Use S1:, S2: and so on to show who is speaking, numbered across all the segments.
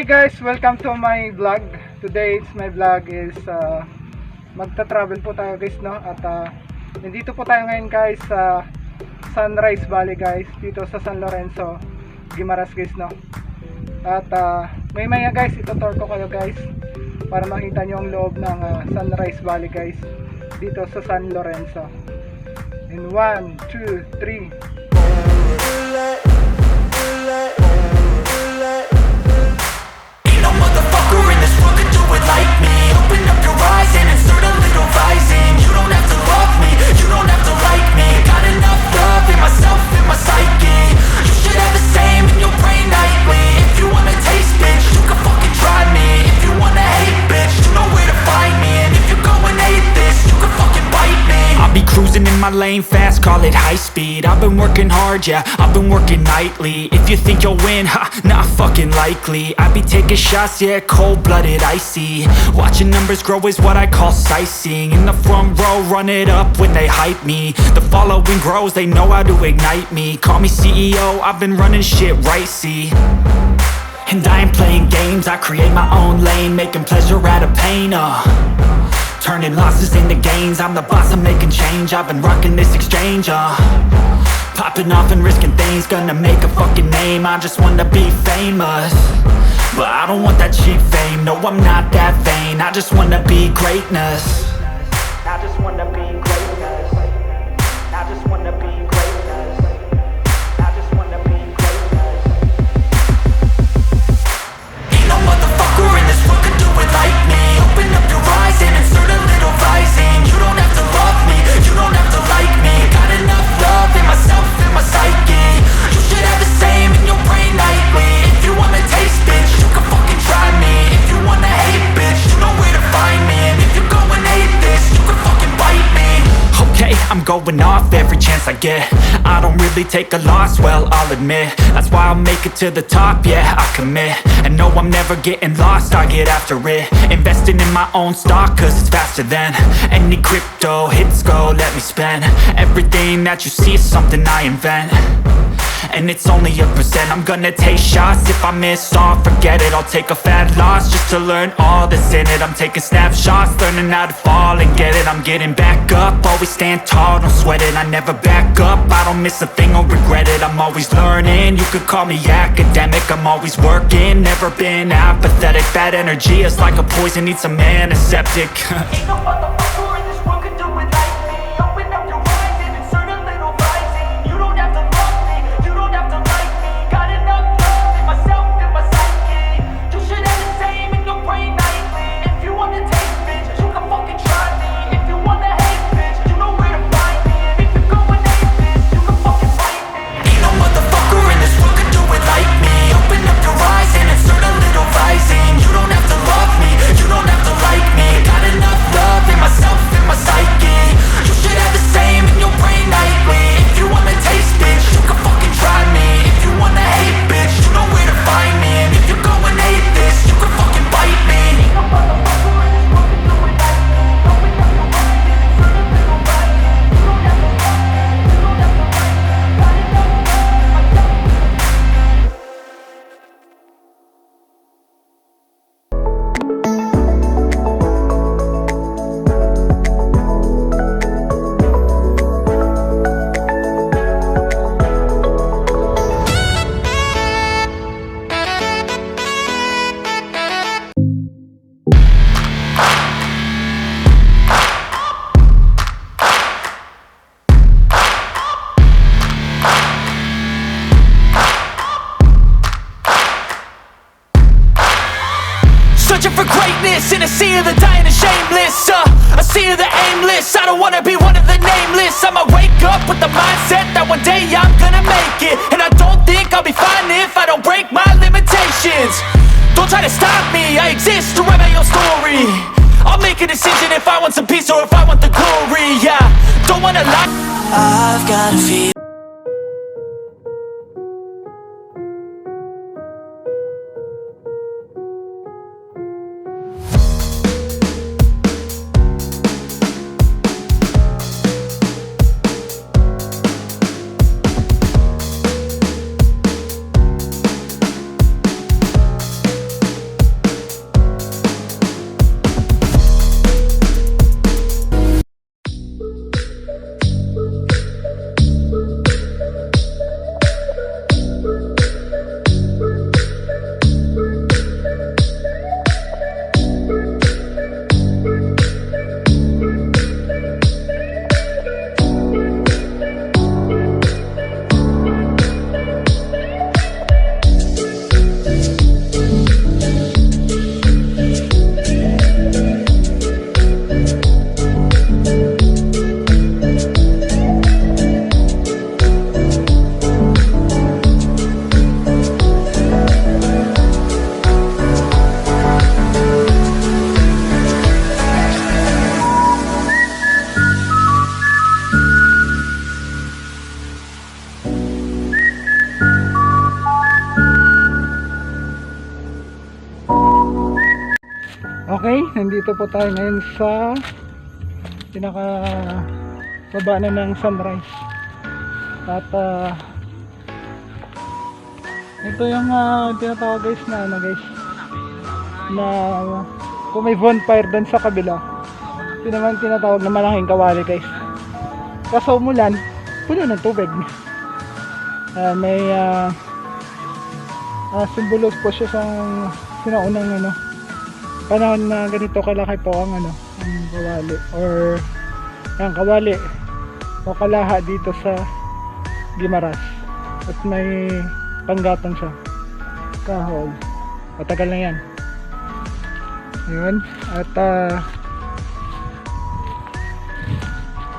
S1: Hi guys, welcome to my vlog. Today my vlog is magta-travel po tayo guys, no? At nandito po tayo ngayon guys sa Sunrise Valley guys, dito sa San Lorenzo, Guimaras guys, no? At may guys, ito-tour ko kayo guys para makita nyo ang loob ng Sunrise Valley guys dito sa San Lorenzo. In 1, 2, 3.
S2: Like me, open up your eyes and insert a little rising. You don't have to love me, you don't have to like me. Got enough love in myself, in my psyche. You should have the same in your brain nightly. If you wanna taste, bitch, you can fucking try me. If you wanna hate, bitch, you know where to find me. And if you go and hate this, you can fucking bite me. I'll be cruising in my lane fast, call it high speed. I've been working hard, yeah, I've been working nightly. If you think you'll win, ha, not fucking likely. I be taking shots, yeah, cold-blooded, icy. Watching numbers grow is what I call sightseeing. In the front row, run it up when they hype me. The following grows, they know how to ignite me. Call me CEO, I've been running shit right, see. And I ain't playing games, I create my own lane. Making pleasure out of pain, turning losses into gains. I'm the boss, I'm making change. I've been rocking this exchange, popping off and risking things. Gonna make a fucking name, I just wanna be famous. But I don't want that cheap fame, no I'm not that vain. I just wanna be greatness. I just wanna be greatness. I just wanna be greatness. I just wanna be greatness. Ain't no motherfucker in this world could do it like me. Open up your eyes and insert a little rising. You don't have to love me, you don't have to like me. Got enough love in myself, in my psyche. You should have the same in your brain nightly. If you wanna taste, bitch, you can fucking try me. If you wanna hate, bitch, you know where to find me. And if you go and hate this, you can fucking bite me. Okay, I'm going off every chance I get. I don't really take a loss, well, I'll admit. That's why I'll make it to the top, yeah, I commit. And no, I'm never getting lost, I get after it. Investing in my own stock, cause it's faster than any crypto hits go, let me spend. Everything that you see is something I invent. And it's only a percent. I'm gonna take shots. If I miss all, forget it. I'll take a fat loss just to learn all that's in it. I'm taking snapshots, learning how to fall and get it. I'm getting back up, always stand tall, don't sweat it. I never back up, I don't miss a thing or regret it. I'm always learning, you could call me academic. I'm always working, never been apathetic. Bad energy is like a poison, needs some antiseptic. Ain't no motherfucker in this world could do it like me. Open up your eyes and insert a little rising. You don't have to love me, you don't have to like me. Got enough love in myself, in my psyche. You should have the same in your brain nightly. If you wanna taste, bitch, you can fucking try me. If you wanna hate, bitch, you know where to find me. And if you go and hate this, you can fucking fight me. Ain't no motherfucker in this world could do it like me. Open up your eyes and insert a little rising. You don't have to love me, you don't have to like me. Got enough love in myself, in my psyche. You should have the same in your brain nightly. If you wanna taste, bitch, you can fucking try me. If you wanna hate, bitch, you know where to find me. And if you go and hate this, you can fucking bite me. Ain't no motherfucker in this world could do it like me. Open up your eyes and insert a little rising. You don't have to love me, you don't have to like me. Got enough love in myself. Searching for greatness in a sea of the dying and shameless, a sea of the aimless. I don't wanna be one of the nameless. I'ma wake up with the mindset that one day I'm gonna make it. And I don't think I'll be fine if I don't break my limitations. Don't try to stop me, I exist to write my own story. I'll make a decision if I want some peace or if I want the glory. Yeah, don't wanna lie. I've got a feel.
S1: Okay, nandito po tayo ngayon sa pinaka baba na ng sunrise. At ito yung tinatawag guys na na kung may bonfire doon sa kabila. Ito naman tinatawag na malaking kawali guys. Kaso umulan, puno ng tubig. May simbolos po siya sa sinaunang panahon na ganito kalaki po ang ang kawali or ang kawali o kalaha dito sa Guimaras. At may panggatong siya, kahol, matagal na yan. Ayun. At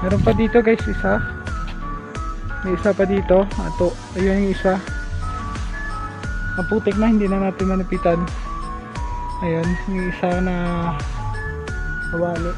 S1: meron pa dito guys isa, may isa pa dito. Ato, ayun yung isa, maputik na, hindi na natin manapitan. Ayun, yung isa na kawali.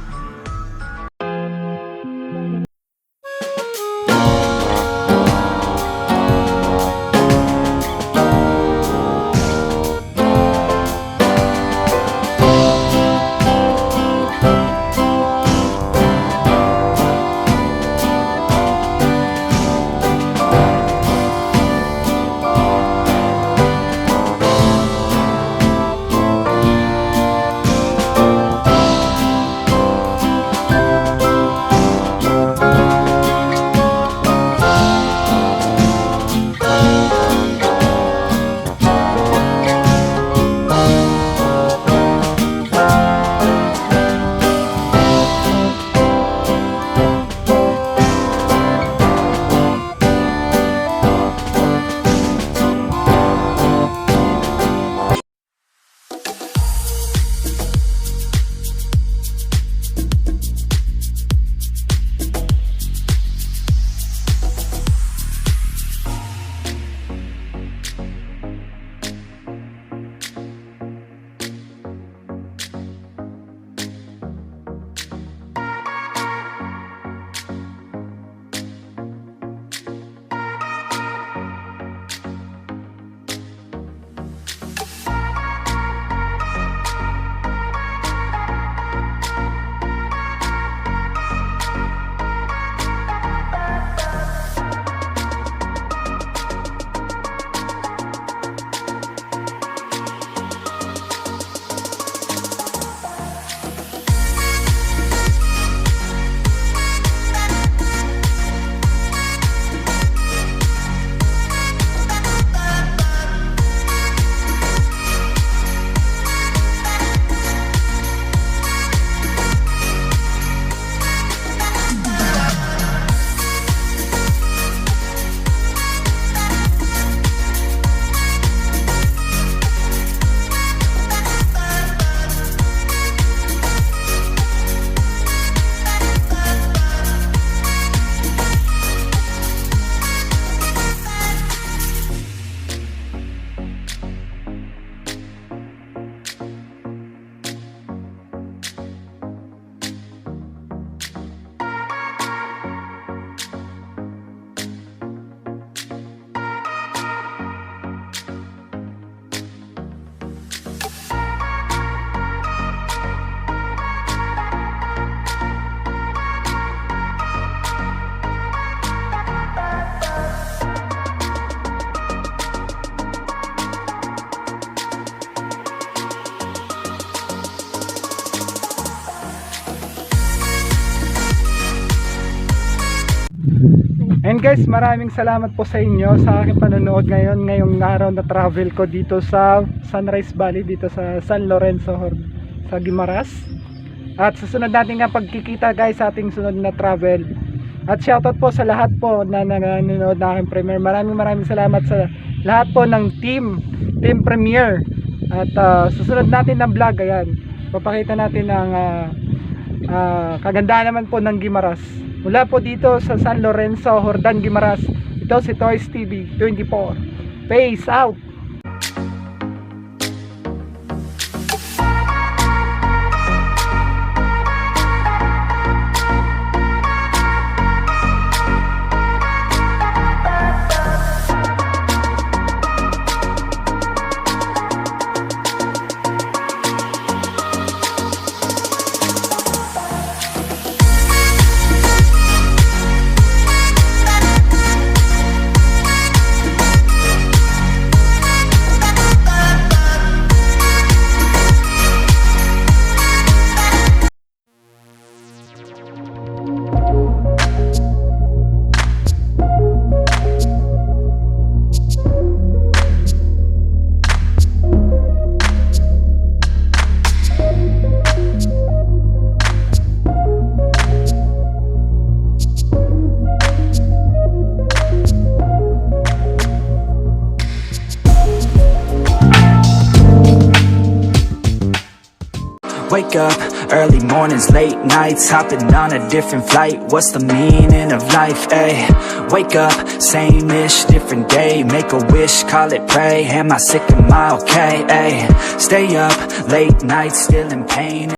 S1: And guys, maraming salamat po sa inyo sa aking panonood ngayong araw na travel ko dito sa Sunrise Valley, dito sa San Lorenzo sa Guimaras. At susunod natin nga pagkikita guys sa ating sunod na travel. At shoutout po sa lahat po na nanonood na aking premiere. Maraming salamat sa lahat po ng team premiere. At susunod natin ng vlog, ayan, papakita natin ang kagandahan naman po ng Guimaras. Mula po dito sa San Lorenzo, Hordan, Guimaras. Ito si TOYSTV24. Peace out!
S2: Wake up, early mornings, late nights, hopping on a different flight. What's the meaning of life, ayy? Wake up, same-ish, different day. Make a wish, call it pray. Am I sick, am I okay, ayy? Stay up, late nights, still in pain.